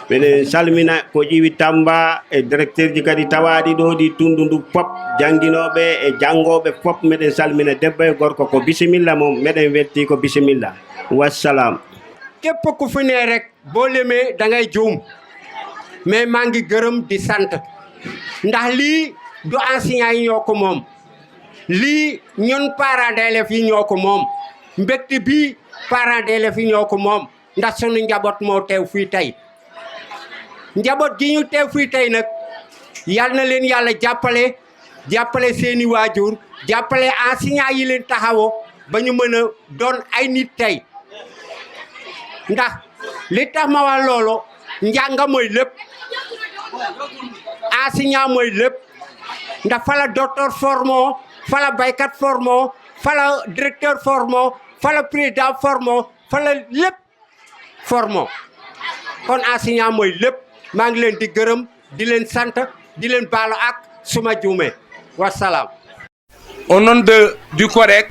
Minen salmina ko ƴiwi Tamba e directeur ji kadi tawaɗi ɗo ɗi tundu ndu pop jangguinoɓe e jangoɓe pop meɗen salmina debbo e gorko ko bisimilla mom meɗen welti ko bisimilla wassalam. képp ku fi ne rek boo lemee da ngay juum mais maa ngi gërëm di sant ndax lii du enseignant yi ñoo ko moom lii ñun parents d'élèves yi ñoo ko moom mbégte bii parents d'élèves yi ñoo ko moom ndax sunu njaboot moo teew fii tey njaboot gi ñu teew fii tey nag yal na leen yàlla jàppale seeni waajur jàppale enseignant yi leen taxawoo ba ñu mën a doon ay nit tey ndax li tax ma wax loolu njàng mooy lépp enseignant mooy lépp ndax fa la docteur formo fa la baykat formo fa la directeur formo fa la président formo fa la lépp formo kon enseignant mooy lépp maa ngi leen di gërëm di leen sant di leen baalu ak suma juumee wasalaam. Au nom du COREC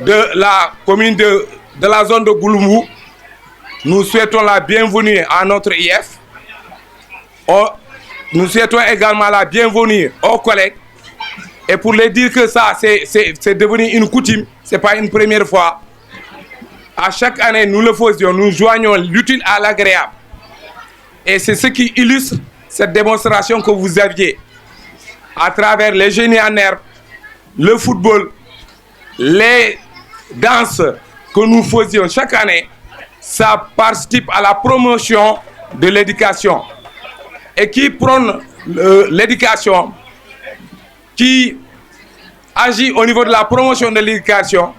de la commune de la zone de Gouloumou, nous souhaitons la bienvenue à notre IF. Nous souhaitons également la bienvenue aux collègues. Et pour les dire que ça, c'est devenu une coutume, ce n'est pas une première fois. À chaque année, nous le faisions, nous joignons l'utile à l'agréable. Et c'est ce qui illustre cette démonstration que vous aviez à travers les génies en herbe, le football, les danses que nous faisions chaque année. Ça participe à la promotion de l'éducation. Et qui prône l'éducation, qui agit au niveau de la promotion de l'éducation,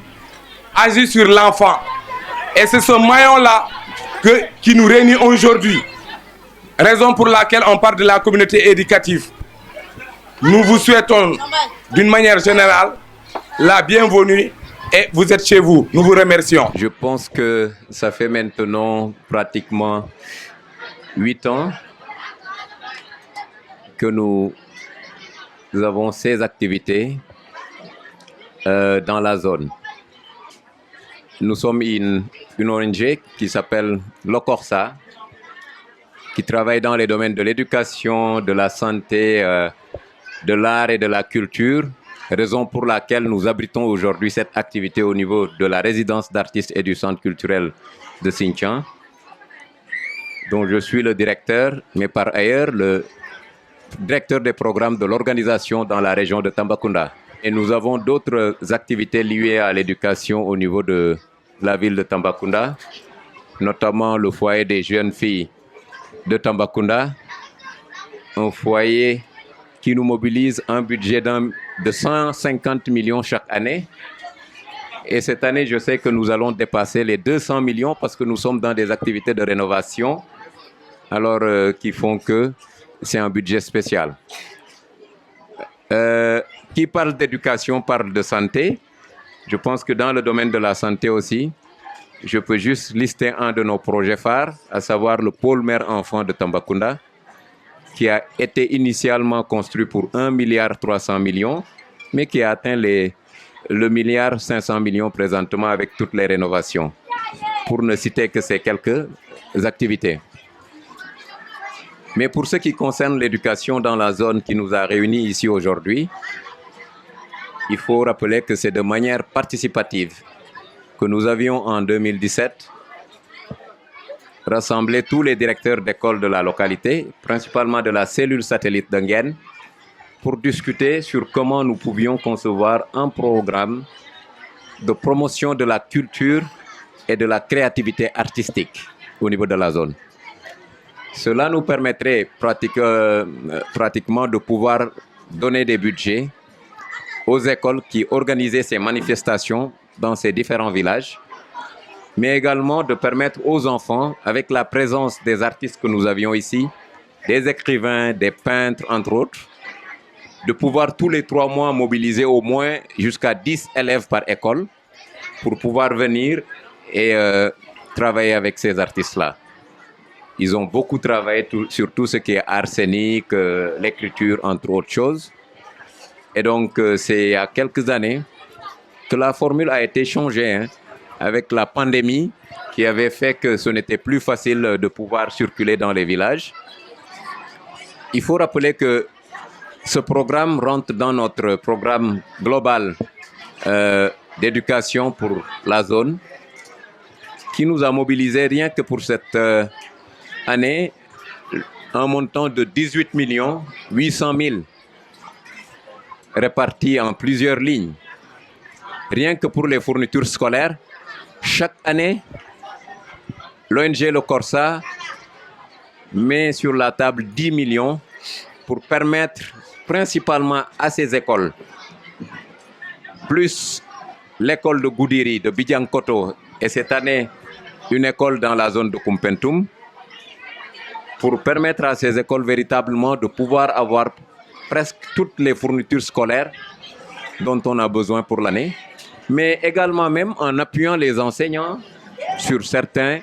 agit sur l'enfant. Et c'est ce maillon-là qui nous réunit aujourd'hui. Raison pour laquelle on parle de la communauté éducative. Nous vous souhaitons d'une manière générale la bienvenue et vous êtes chez vous. Nous vous remercions. Je pense que ça fait maintenant pratiquement 8 ans que nous avons ces activités dans la zone. Nous sommes une ONG qui s'appelle Lokorsa, qui travaille dans les domaines de l'éducation, de la santé, de l'art et de la culture, raison pour laquelle nous abritons aujourd'hui cette activité au niveau de la résidence d'artistes et du centre culturel de Sinthiang, dont je suis le directeur, mais par ailleurs le directeur des programmes de l'organisation dans la région de Tambacounda. Et nous avons d'autres activités liées à l'éducation au niveau de la ville de Tambacounda, notamment le foyer des jeunes filles de Tambacounda, un foyer qui nous mobilise un budget de 150 millions chaque année. Et cette année, je sais que nous allons dépasser les 200 millions parce que nous sommes dans des activités de rénovation, alors qui font que c'est un budget spécial. Qui parle d'éducation parle de santé. Je pense que dans le domaine de la santé aussi, je peux juste lister un de nos projets phares, à savoir le pôle mère-enfant de Tambacounda, qui a été initialement construit pour 1,3 milliard, mais qui a atteint le 1,5 milliard présentement avec toutes les rénovations, pour ne citer que ces quelques activités. Mais pour ce qui concerne l'éducation dans la zone qui nous a réunis ici aujourd'hui, il faut rappeler que c'est de manière participative que nous avions en 2017 rassemblé tous les directeurs d'école de la localité, principalement de la cellule satellite d'Enguène, pour discuter sur comment nous pouvions concevoir un programme de promotion de la culture et de la créativité artistique au niveau de la zone. Cela nous permettrait pratiquement de pouvoir donner des budgets aux écoles qui organisaient ces manifestations dans ces différents villages, mais également de permettre aux enfants, avec la présence des artistes que nous avions ici, des écrivains, des peintres, entre autres, de pouvoir tous les 3 mois mobiliser au moins jusqu'à 10 élèves par école pour pouvoir venir et travailler avec ces artistes-là. Ils ont beaucoup travaillé sur tout ce qui est arsenic, l'écriture, entre autres choses. Et donc, c'est il y a quelques années que la formule a été changée, hein, avec la pandémie qui avait fait que ce n'était plus facile de pouvoir circuler dans les villages. Il faut rappeler que ce programme rentre dans notre programme global d'éducation pour la zone, qui nous a mobilisé rien que pour cette année un montant de 18 800 000 répartis en plusieurs lignes. Rien que pour les fournitures scolaires, chaque année, l'ONG Le Corsa met sur la table 10 millions pour permettre principalement à ces écoles, plus l'école de Goudiri, de Bidiankoto, et cette année, une école dans la zone de Kumpentum, pour permettre à ces écoles véritablement de pouvoir avoir presque toutes les fournitures scolaires dont on a besoin pour l'année, mais également même en appuyant les enseignants sur certains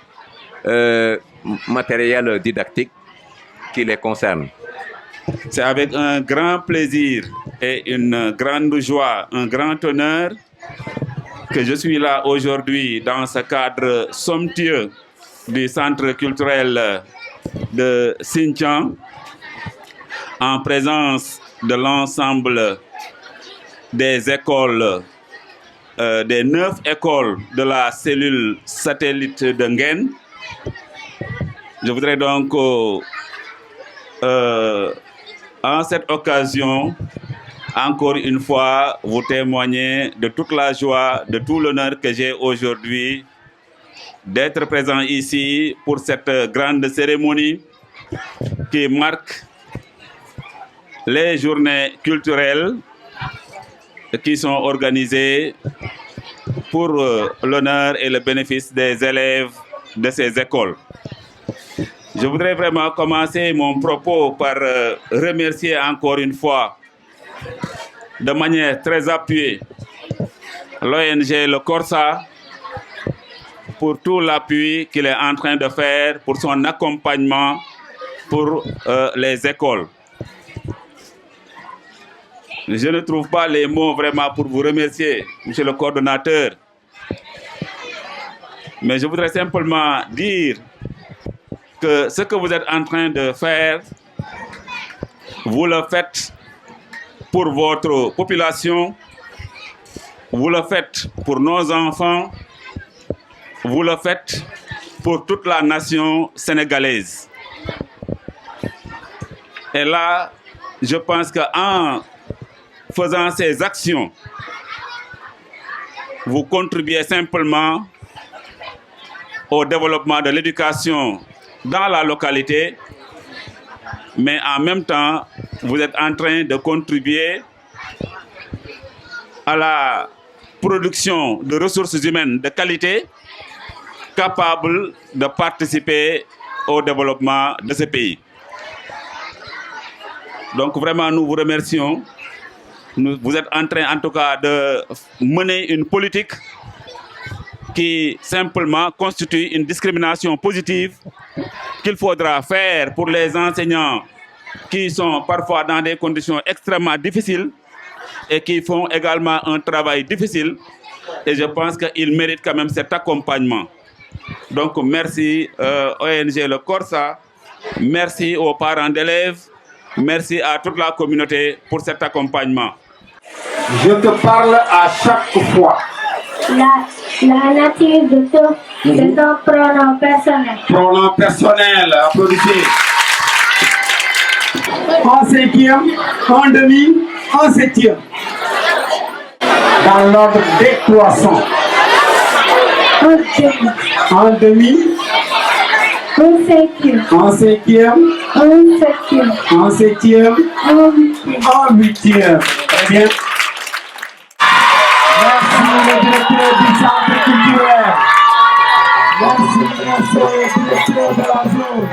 matériels didactiques qui les concernent. C'est avec un grand plaisir et une grande joie, un grand honneur que je suis là aujourd'hui dans ce cadre somptueux du Centre culturel de Xinjiang, en présence de l'ensemble des écoles, des 9 écoles de la cellule satellite de Nguyen. Je voudrais donc, en cette occasion, encore une fois, vous témoigner de toute la joie, de tout l'honneur que j'ai aujourd'hui d'être présent ici pour cette grande cérémonie qui marque les journées culturelles qui sont organisées pour l'honneur et le bénéfice des élèves de ces écoles. Je voudrais vraiment commencer mon propos par remercier encore une fois, de manière très appuyée, l'ONG Le Corsa pour tout l'appui qu'il est en train de faire pour son accompagnement pour les écoles. Je ne trouve pas les mots vraiment pour vous remercier, monsieur le coordonnateur. Mais je voudrais simplement dire que ce que vous êtes en train de faire, vous le faites pour votre population, vous le faites pour nos enfants, vous le faites pour toute la nation sénégalaise. Et là, je pense qu'en faisant ces actions, vous contribuez simplement au développement de l'éducation dans la localité, mais en même temps, vous êtes en train de contribuer à la production de ressources humaines de qualité capables de participer au développement de ce pays. Donc vraiment, nous vous remercions. Vous êtes en train, en tout cas, de mener une politique qui simplement constitue une discrimination positive qu'il faudra faire pour les enseignants qui sont parfois dans des conditions extrêmement difficiles et qui font également un travail difficile. Et je pense qu'ils méritent quand même cet accompagnement. Donc merci ONG Le Corsa, merci aux parents d'élèves, merci à toute la communauté pour cet accompagnement. Je te parle à chaque fois. La nature de ton pronom personnel. Pronom personnel, applaudissez. En cinquième, en demi, en septième. Dans l'ordre décroissant. En demi. En cinquième. En cinquième. En septième. En septième. En huitième. En huitième. Très bien. Merci le directeur du centre culturel. Merci le directeur de la zone.